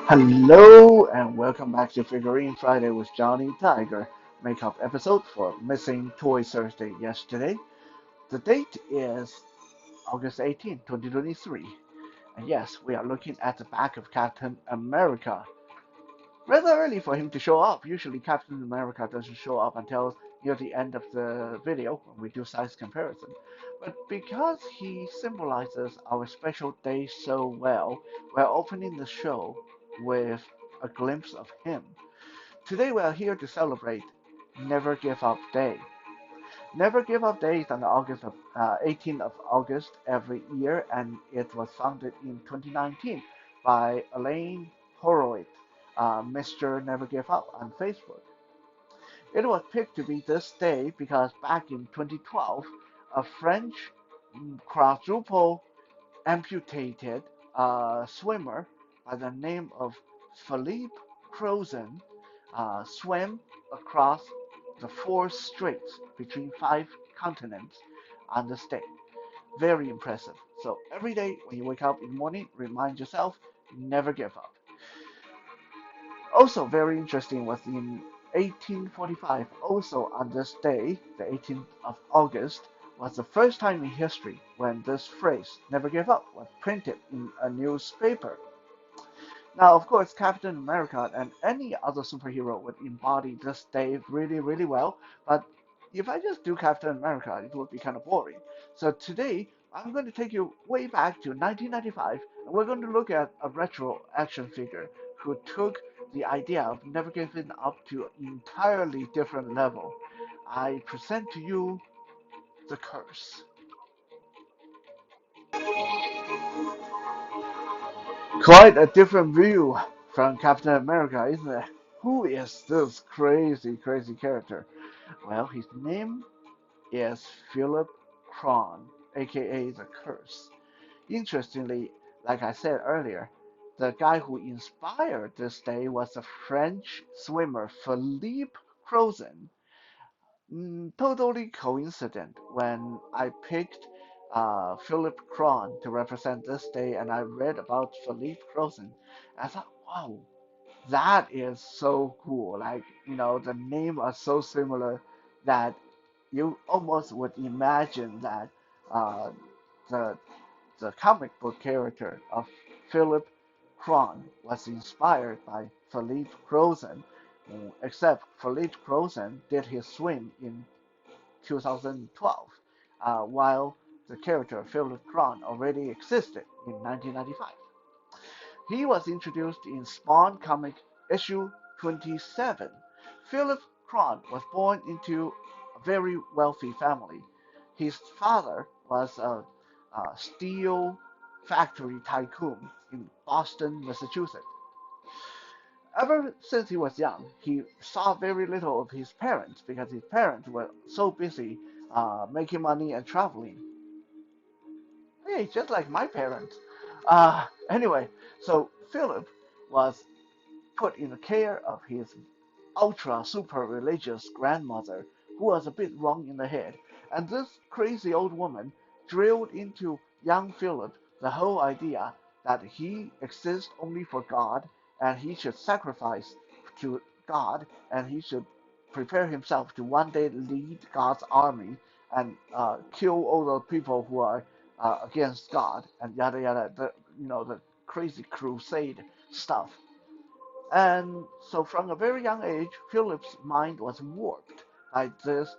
Hello and welcome back to Figurine Friday with Johnny Tiger makeup episode for Missing Toy Thursday yesterday. The date is August 18, 2023. And yes, we are looking at the back of Captain America. Rather early for him to show up. Usually Captain America doesn't show up until near the end of the video when we do size comparison. But because he symbolizes our special day so well, we're opening the show with a glimpse of him. Today we are here to celebrate Never Give Up Day. Never Give Up Day is on the 18th of August every year, and it was founded in 2019 by Elaine Horowitz, Mr. Never Give Up on Facebook. It was picked to be this day because back in 2012, a French quadruple amputated swimmer by the name of Phillip Krahn swam across the four straits between five continents on this day. Very impressive. So every day when you wake up in the morning, remind yourself, never give up. Also very interesting was in 1845, also on this day, the 18th of August, was the first time in history when this phrase, never give up, was printed in a newspaper. Now, of course, Captain America and any other superhero would embody this day really, really well, but if I just do Captain America, it would be kind of boring. So today, I'm going to take you way back to 1995, and we're going to look at a retro action figure who took the idea of never giving up to an entirely different level. I present to you TheCurse. Quite a different view from Captain America, isn't it? Who is this crazy, crazy character? Well, his name is Phillip Krahn, aka The Curse. Interestingly, like I said earlier, the guy who inspired this day was the French swimmer Philippe Crozon. Totally coincident when I picked Philip Krahn to represent this day and I read about Philippe Crozon. I thought, wow, that is so cool. Like, the name are so similar that you almost would imagine that uh, the the comic book character of Philip Krahn was inspired by Philippe Crozon, except Philippe Crozon did his swim in 2012, while the character Philip Krahn already existed in 1995. He was introduced in Spawn comic issue 27. Philip Krahn was born into a very wealthy family. His father was a steel factory tycoon in Boston, Massachusetts. Ever since he was young, he saw very little of his parents because his parents were so busy making money and traveling. Hey, just like my parents. Anyway, so Philip was put in the care of his ultra super religious grandmother, who was a bit wrong in the head, and this crazy old woman drilled into young Philip the whole idea that he exists only for God and he should sacrifice to God and he should prepare himself to one day lead God's army and kill all the people who are against God and yada yada, the crazy crusade stuff. And so from a very young age, Philip's mind was warped by this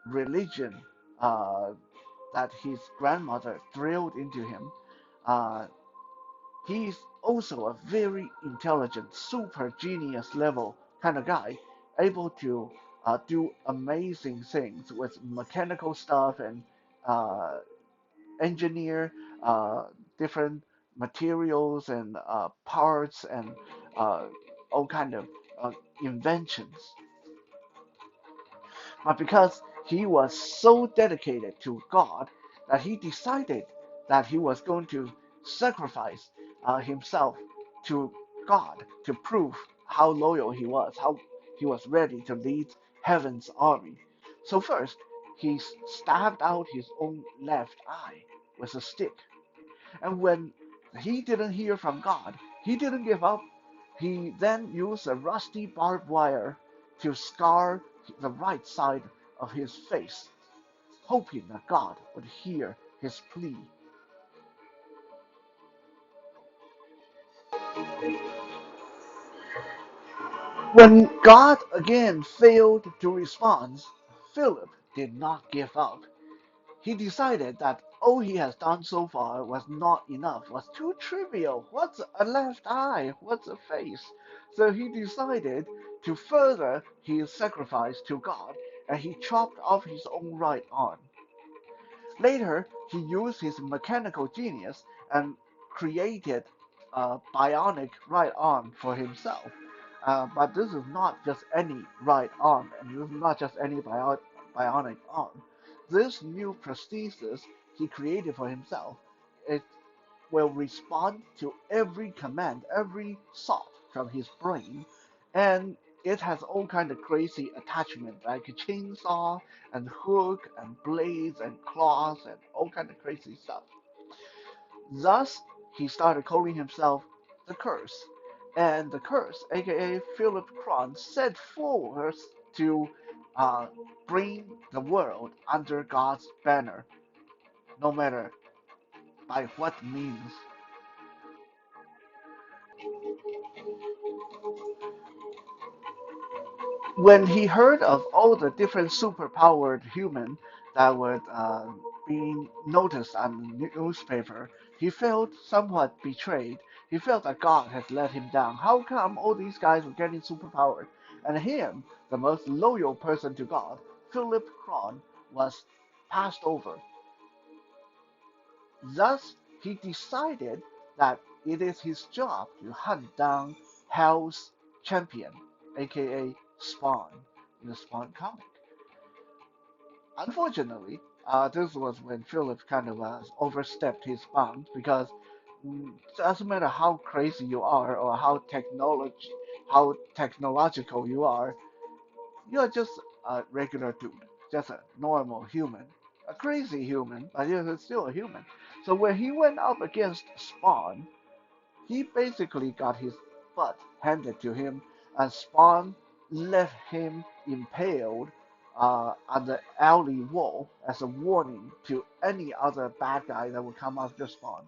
religion uh, that his grandmother drilled into him. Uh, he's also a very intelligent, super genius level kind of guy, able to do amazing things with mechanical stuff and uh, engineer different materials and parts and uh, all kind of uh, inventions. But because he was so dedicated to God that he decided that he was going to sacrifice himself to God to prove how loyal he was, how he was ready to lead heaven's army. So first, he stabbed out his own left eye with a stick. And when he didn't hear from God, he didn't give up. He then used a rusty barbed wire to scar the right side of his face, hoping that God would hear his plea. When God again failed to respond, Philip did not give up. He decided that all he has done so far was not enough, was too trivial. What's a left eye? What's a face? So he decided to further his sacrifice to God, and he chopped off his own right arm. Later, he used his mechanical genius and created a bionic right arm for himself. But this is not just any right arm, and this is not just any bionic arm. This new prosthesis he created for himself, it will respond to every command, every thought from his brain, and it has all kind of crazy attachment like a chainsaw and hook and blades and claws and all kind of crazy stuff. Thus, he started calling himself the Curse, and the Curse, aka Philip Krahn, set forward to uh, bring the world under God's banner, no matter by what means. When he heard of all the different superpowered human that were being noticed on the newspaper, he felt somewhat betrayed. He felt that God had let him down. How come all these guys were getting superpowered? And him, the most loyal person to God, Philip Krahn, was passed over. Thus, he decided that it is his job to hunt down Hell's champion, aka Spawn, in the Spawn comic. Unfortunately, this was when Philip kind of overstepped his bounds because doesn't matter how crazy you are or how technological you are just a regular dude, just a normal human, a crazy human, but you're still a human. So when he went up against Spawn, he basically got his butt handed to him, and Spawn left him impaled on the alley wall as a warning to any other bad guy that would come after Spawn.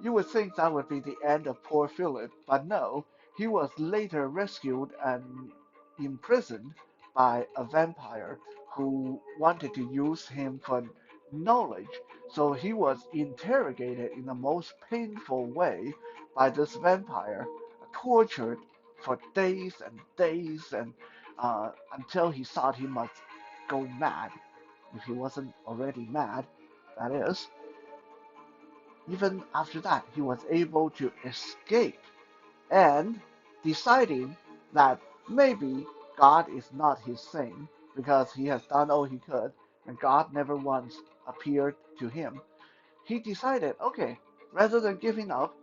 You would think that would be the end of poor Philip, but no, he was later rescued and imprisoned by a vampire who wanted to use him for knowledge. So he was interrogated in the most painful way by this vampire, tortured for days and days, and until he thought he must go mad, if he wasn't already mad, that is. Even after that, he was able to escape and deciding that maybe God is not his thing because he has done all he could and God never once appeared to him. He decided, okay, rather than giving up,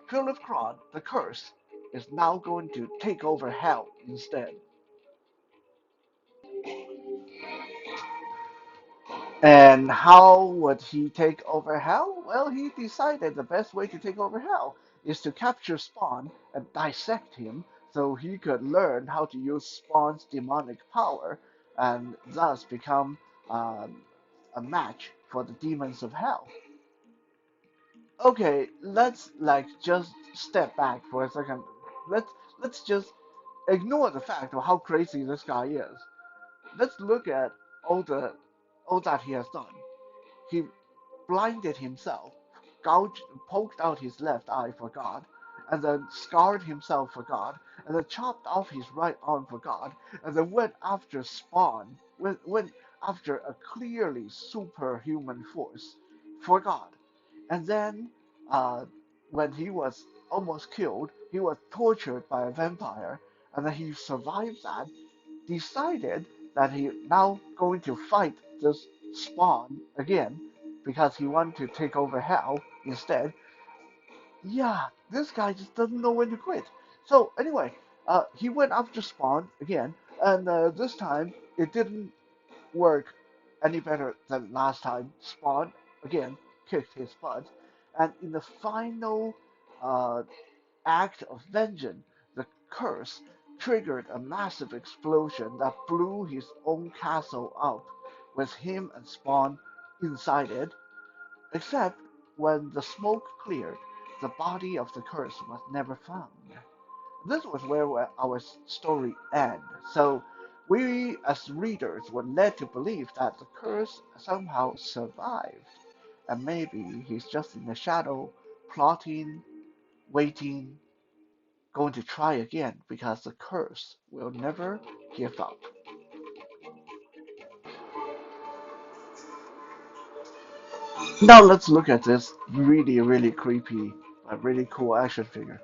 Philip Krahn, the curse, is now going to take over hell instead. And how would he take over Hell? Well, he decided the best way to take over Hell is to capture Spawn and dissect him so he could learn how to use Spawn's demonic power and thus become a match for the demons of Hell. Okay, let's just step back for a second. Let's let's just ignore the fact of how crazy this guy is. Let's look at all that he has done. He blinded himself, poked out his left eye for God, and then scarred himself for God, and then chopped off his right arm for God, and then went after Spawn, went after a clearly superhuman force for God. And then, uh, when he was almost killed, he was tortured by a vampire, and then he survived that, decided that he now going to fight this Spawn again because he wanted to take over Hell instead. Yeah, this guy just doesn't know when to quit. So anyway, he went after Spawn again, and this time it didn't work any better than last time. Spawn again kicked his butt, and in the final uh, act of vengeance, the curse triggered a massive explosion that blew his own castle up, with him and Spawn inside it. Except when the smoke cleared, the body of the curse was never found. This was where our story ends. So we as readers were led to believe that the curse somehow survived. And maybe he's just in the shadow, plotting, waiting, going to try again because the curse will never give up. Now let's look at this really, really creepy but really cool action figure.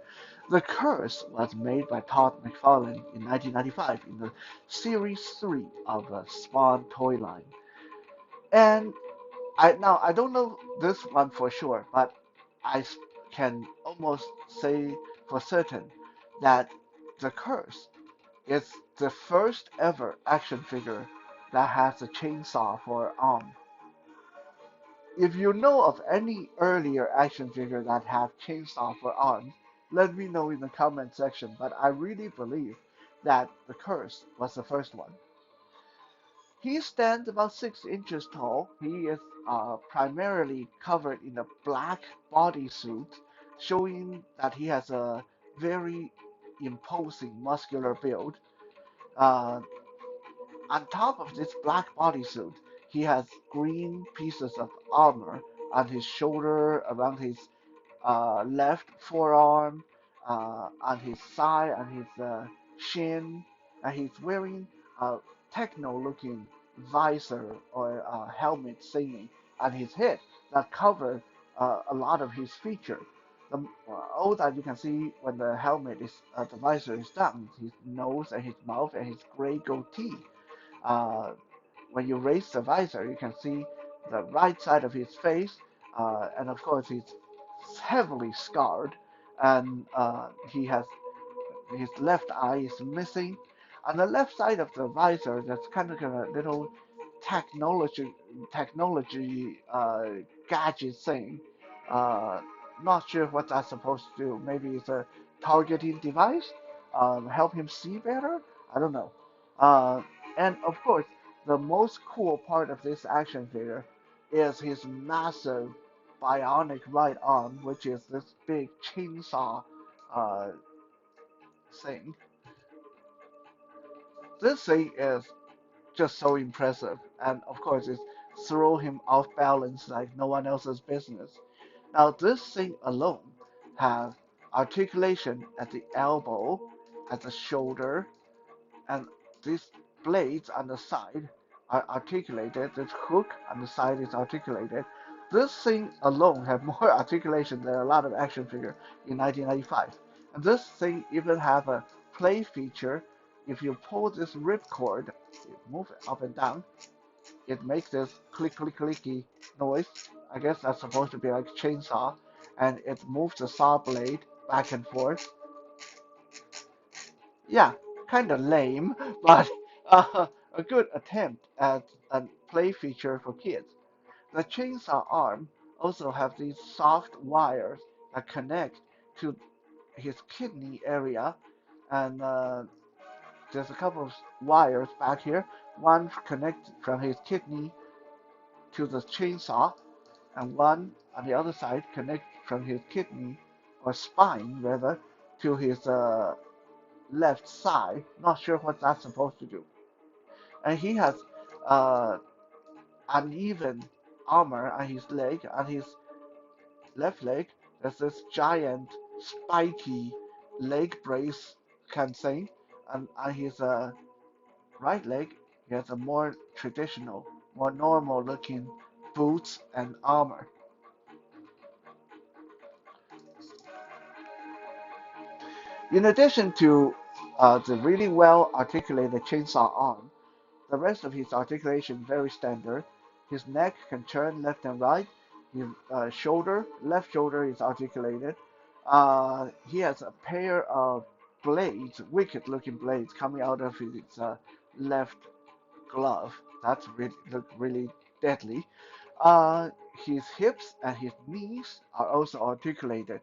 The Curse was made by Todd McFarlane in 1995 in the Series 3 of the Spawn toy line. And I don't know this one for sure, but I can almost say for certain that The Curse is the first ever action figure that has a chainsaw for an arm. If you know of any earlier action figure that have chainsaw for arms, let me know in the comment section. But I really believe that the Curse was the first one. He stands about 6 inches tall. He is primarily covered in a black bodysuit, showing that he has a very imposing muscular build. Uh, on top of this black bodysuit, he has green pieces of armor on his shoulder, around his left forearm, on his side, on his shin, and he's wearing a techno-looking visor or helmet thingy on his head that cover a lot of his features. All that you can see when the helmet is the visor is down, his nose and his mouth and his gray goatee. Uh, when you raise the visor, you can see the right side of his face, and of course he's heavily scarred, and he has his left eye is missing. On the left side of the visor, there's kind of a little technology technology gadget thing. Uh, Not sure what that's supposed to do. Maybe it's a targeting device. Help him see better. I don't know. Uh, and of course, the most cool part of this action figure is his massive bionic right arm, which is this big chainsaw uh, thing. This thing is just so impressive, and of course, it throw him off balance like no one else's business. Now, this thing alone has articulation at the elbow, at the shoulder, and these blades on the side are articulated. This hook on the side is articulated. This thing alone have more articulation than a lot of action figure in 1995. And this thing even have a play feature. If you pull this ripcord, move it up and down, it makes this click click clicky noise. I guess that's supposed to be like chainsaw, and it moves the saw blade back and forth. Yeah, kind of lame, but a good attempt at a play feature for kids. The chainsaw arm also have these soft wires that connect to his kidney area, and there's a couple of wires back here. One connects from his kidney to the chainsaw, and one on the other side connects from his kidney or spine rather to his left side. Not sure what that's supposed to do. And he has uh, uneven armor on his leg. On his left leg, there's this giant spiky leg brace kind of thing. And on his right leg, he has a more traditional, more normal looking boots and armor. In addition to the really well articulated chainsaw arm, the rest of his articulation very standard. His neck can turn left and right. His left shoulder is articulated. He has a pair of blades, wicked-looking blades, coming out of his left glove. That's really deadly. Uh, his hips and his knees are also articulated.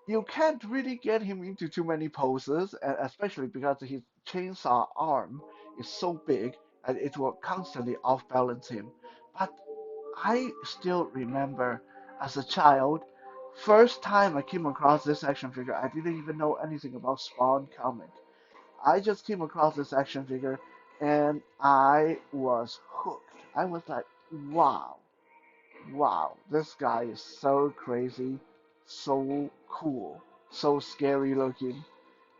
You can't really get him into too many poses, especially because his chainsaw arm is so big and it will constantly off balance him. But I still remember as a child, first time I came across this action figure, I didn't even know anything about Spawn comic. I just came across this action figure and I was hooked. I was like, wow, wow, this guy is so crazy, so cool, so scary looking.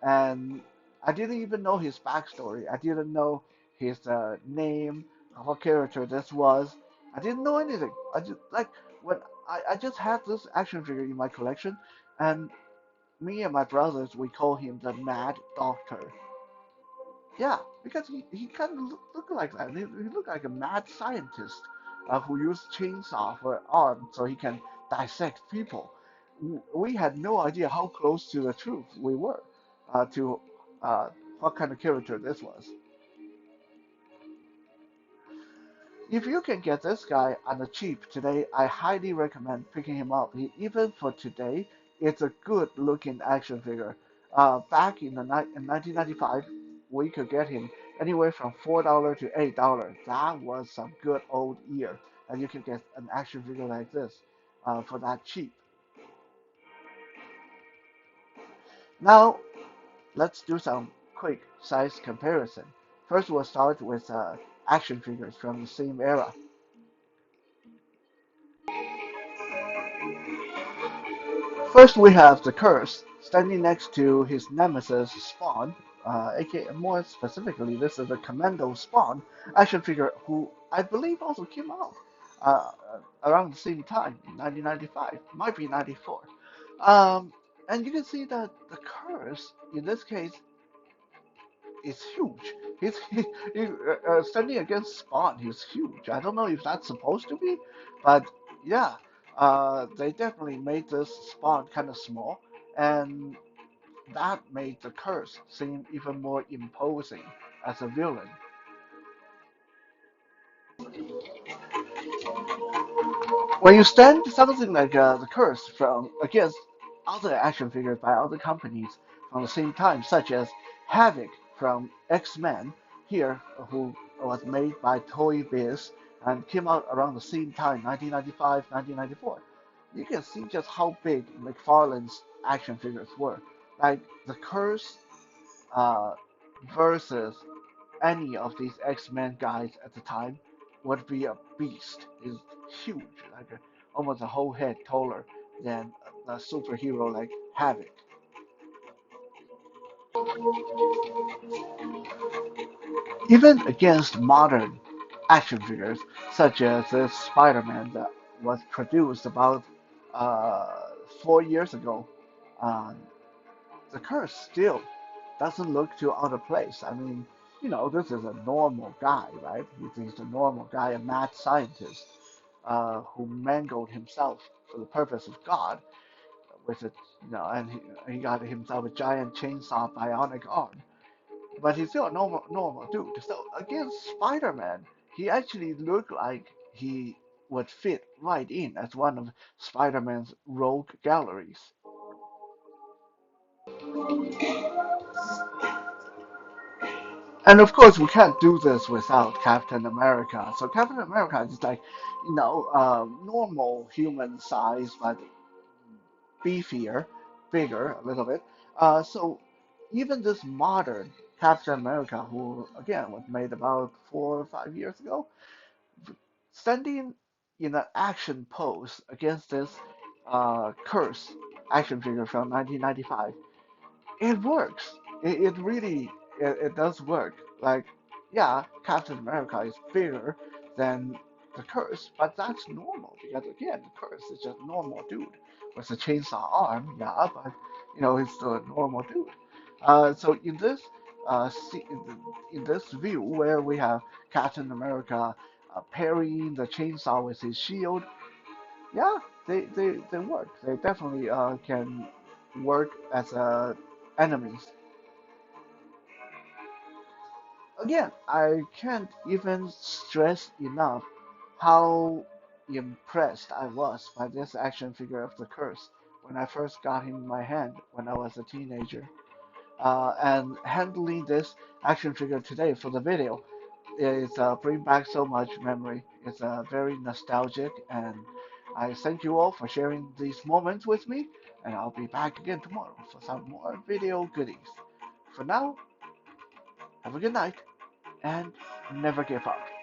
And I didn't even know his backstory. I didn't know his name, what character this was. I didn't know anything. I just like when I just had this action figure in my collection, and me and my brothers we call him the Mad Doctor. Yeah, because he kind of look like that. He looked like a mad scientist who used chainsaw for an arm so he can dissect people. We had no idea how close to the truth we were to what kind of character this was. If you can get this guy on the cheap today, I highly recommend picking him up. Even for today, it's a good looking action figure. Back in 1995, we could get him anywhere from $4 to $8. That was some good old year, and you can get an action figure like this for that cheap. Now, let's do some quick size comparison. First, we'll start with action figures from the same era. First, we have TheCurse standing next to his nemesis Spawn, aka more specifically, this is a Commando Spawn action figure who I believe also came out uh, around the same time, 1995, might be 94. Um, and you can see that the curse in this case is huge. Standing against Spawn, he's huge. I don't know if that's supposed to be, but yeah, they definitely made this Spawn kind of small, and that made the curse seem even more imposing as a villain. When you stand something like the curse from against other action figures by other companies from the same time, such as Havoc from X-Men, here who was made by Toy Biz and came out around the same time, 1995, 1994. You can see just how big McFarlane's action figures were. Like the curse uh, versus any of these X-Men guys at the time would be a beast. Is huge, like almost a whole head taller than a superhero like Havoc. Even against modern action figures, such as this Spider-Man that was produced about uh, 4 years ago, uh, the curse still doesn't look too out of place. I mean, this is a normal guy, right? He's a normal guy, a mad scientist who mangled himself for the purpose of God with a, and he got himself a giant chainsaw bionic arm. But he's still a normal dude. So against Spider-Man, he actually looked like he would fit right in as one of Spider-Man's rogue galleries. And of course, we can't do this without Captain America. So Captain America is like, normal human size, but beefier, bigger a little bit. So even this modern Captain America, who again was made about 4 or 5 years ago, standing in an action pose against this Curse action figure from 1995, it works. It really it does work. Like, yeah, Captain America is bigger than the Curse, but that's normal because again, the Curse is just a normal dude with a chainsaw arm. Yeah, but he's still a normal dude. So in this in this view where we have Captain America parrying the chainsaw with his shield, yeah, they work. They definitely can work as enemies. Again, I can't even stress enough how impressed I was by this action figure of the curse. when I first got him in my hand when I was a teenager. And handling this action figure today for the video is bring back so much memory. It's very nostalgic, and I thank you all for sharing these moments with me. And I'll be back again tomorrow for some more video goodies. For now, have a good night and never give up.